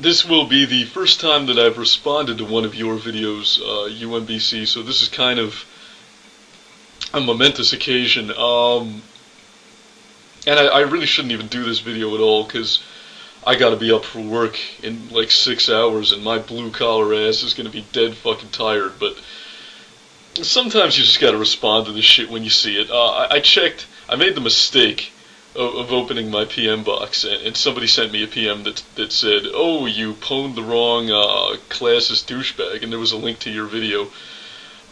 This will be the first time that I've responded to one of your videos, UMBC, so this is kind of a momentous occasion. And I really shouldn't even do this video at all, because I gotta be up for work in like 6 hours, and my blue-collar ass is gonna be dead fucking tired, but sometimes you just gotta respond to this shit when you see it. I checked, I made the mistake of opening my PM box, and somebody sent me a PM that said, "Oh, you pwned the wrong classist douchebag," and there was a link to your video.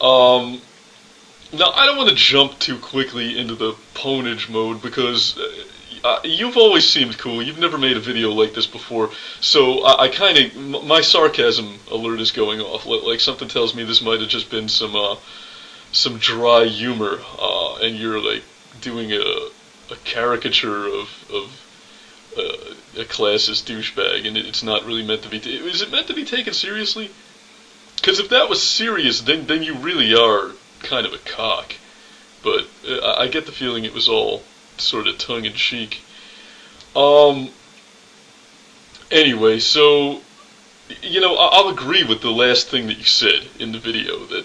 Now, I don't want to jump too quickly into the pwnage mode, because you've always seemed cool. You've never made a video like this before, so I kind of, my sarcasm alert is going off. Like something tells me this might have just been some dry humor, and you're like doing a caricature of a classist douchebag, and it's not really meant to be. Is it meant to be taken seriously? Because if that was serious, then you really are kind of a cock. But I get the feeling it was all sort of tongue-in-cheek. Anyway, so, you know, I'll agree with the last thing that you said in the video, that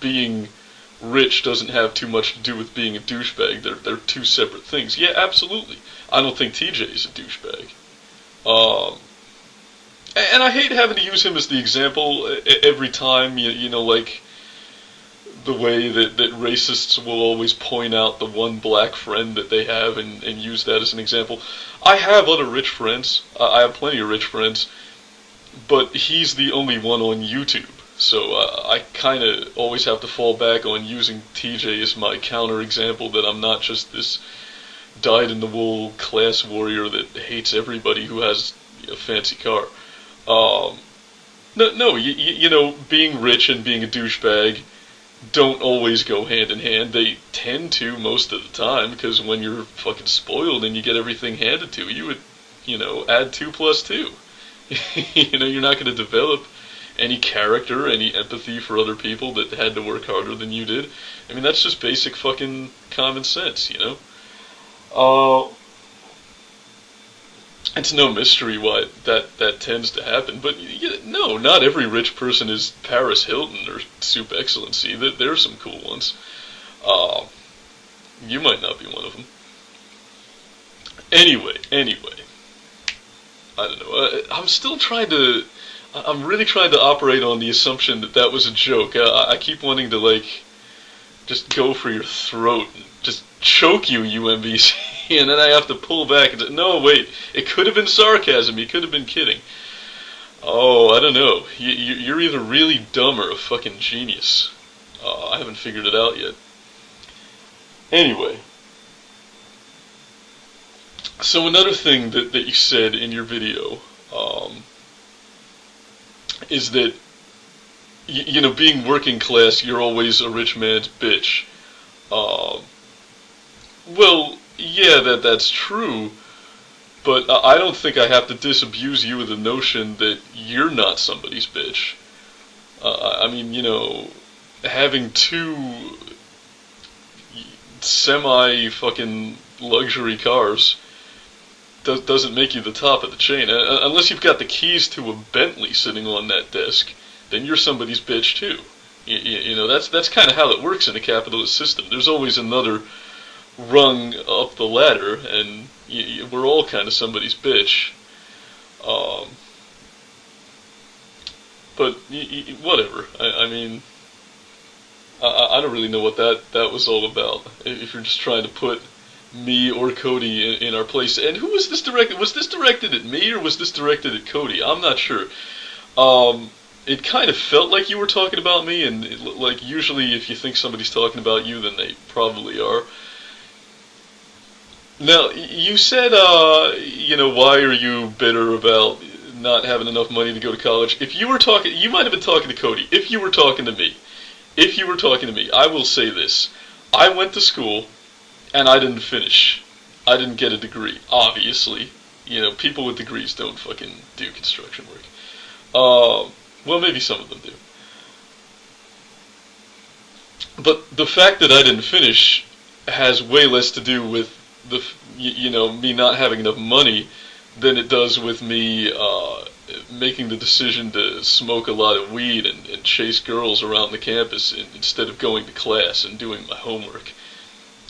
being rich doesn't have too much to do with being a douchebag. They're two separate things. Yeah, absolutely. I don't think TJ is a douchebag. And I hate having to use him as the example every time, you know, like the way that racists will always point out the one black friend that they have and use that as an example. I have other rich friends. I have plenty of rich friends, but he's the only one on YouTube. So I kind of always have to fall back on using TJ as my counter-example, that I'm not just this dyed-in-the-wool class warrior that hates everybody who has a fancy car. No, you know, being rich and being a douchebag don't always go hand in hand. They tend to most of the time, because when you're fucking spoiled and you get everything handed to you, it, you know, add 2 plus 2. You know, you're not going to develop any character, any empathy for other people that had to work harder than you did. I mean, that's just basic fucking common sense, you know? It's no mystery why that tends to happen, but no, not every rich person is Paris Hilton or Soup Excellency. There are some cool ones. You might not be one of them. Anyway, I don't know. I'm really trying to operate on the assumption that was a joke. I keep wanting to, like, just go for your throat and just choke you, UMBC, and then I have to pull back and say, no, wait, it could have been sarcasm, you could have been kidding. Oh, I don't know. You're either really dumb or a fucking genius. I haven't figured it out yet. Anyway. So another thing that you said in your video, is that, you know, being working class, you're always a rich man's bitch. Well, yeah, that's true, but I don't think I have to disabuse you of the notion that you're not somebody's bitch. I mean, you know, having 2 semi-fucking luxury cars doesn't make you the top of the chain. Unless you've got the keys to a Bentley sitting on that desk, then you're somebody's bitch too. You know, that's kind of how it works in a capitalist system. There's always another rung up the ladder, and we're all kind of somebody's bitch. But whatever. I mean, I don't really know what that was all about. If you're just trying to put me or Cody in our place. And who was this directed? Was this directed at me, or was this directed at Cody? I'm not sure. It kind of felt like you were talking about me, and like usually if you think somebody's talking about you, then they probably are. Now, you said, you know, why are you bitter about not having enough money to go to college? If you were talking, you might have been talking to Cody. If you were talking to me, I will say this. I went to school, and I didn't finish. I didn't get a degree, obviously. You know, people with degrees don't fucking do construction work. Well, maybe some of them do. But the fact that I didn't finish has way less to do with you know, me not having enough money than it does with me making the decision to smoke a lot of weed and chase girls around the campus instead of going to class and doing my homework.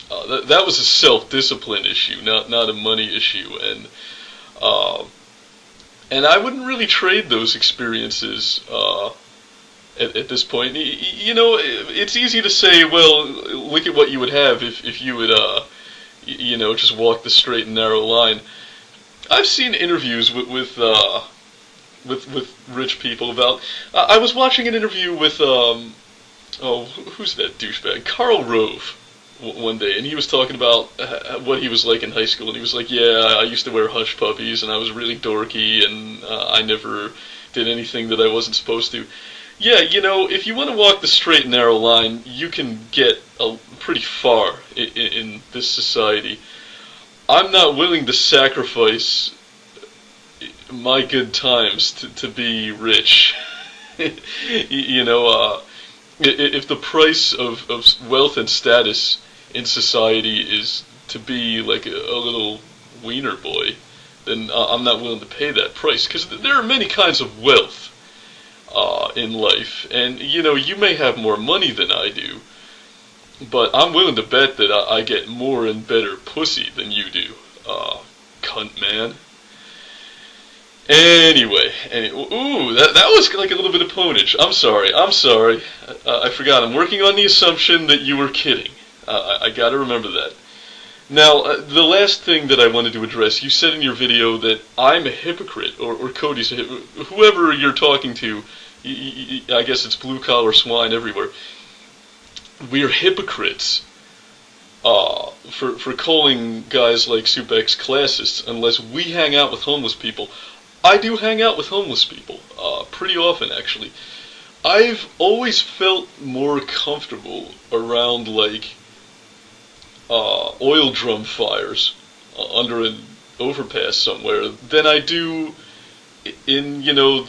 That was a self-discipline issue, not a money issue, and I wouldn't really trade those experiences at this point. You know, it's easy to say, well, look at what you would have if you would, you know, just walk the straight and narrow line. I've seen interviews with rich people about. I was watching an interview with who's that douchebag? Karl Rove one day, and he was talking about what he was like in high school, and he was like, yeah, I used to wear hush puppies, and I was really dorky, and I never did anything that I wasn't supposed to. Yeah, you know, if you want to walk the straight and narrow line, you can get pretty far in this society. I'm not willing to sacrifice my good times to be rich. You know, if the price of wealth and status in society is to be like a little wiener boy, then I'm not willing to pay that price, because there are many kinds of wealth in life, and you know, you may have more money than I do, but I'm willing to bet that I get more and better pussy than you do, cunt man. Anyway, ooh, that was like a little bit of ponage. I'm sorry. I forgot. I'm working on the assumption that you were kidding. I gotta remember that. Now, the last thing that I wanted to address, you said in your video that I'm a hypocrite, or Cody's a hypocrite. Whoever you're talking to, I guess it's blue-collar swine everywhere. We're hypocrites for calling guys like stupex classists unless we hang out with homeless people. I do hang out with homeless people, pretty often actually. I've always felt more comfortable around, like, oil drum fires under an overpass somewhere than I do in, you know,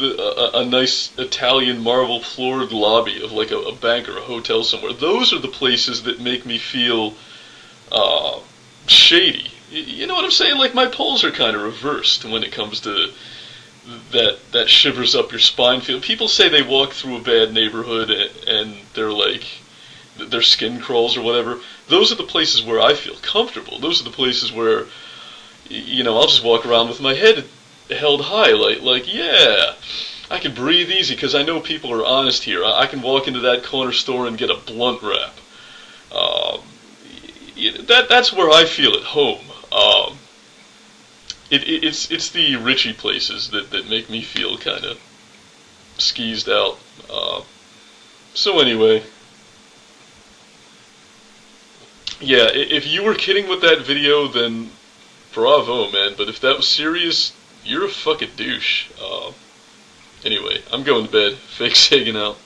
a nice Italian marble floored lobby of like a bank or a hotel somewhere. Those are the places that make me feel shady. You know what I'm saying? Like, my poles are kind of reversed when it comes to that shivers up your spine feel. People say they walk through a bad neighborhood and they're like, their skin crawls or whatever. Those are the places where I feel comfortable. Those are the places where, you know, I'll just walk around with my head held high, like yeah, I can breathe easy because I know people are honest here. I can walk into that corner store and get a blunt wrap. That's where I feel at home. It's the richy places that make me feel kind of skeezed out. So anyway, yeah, if you were kidding with that video, then bravo, man. But if that was serious, you're a fucking douche. Anyway, I'm going to bed. Fake Sagan out.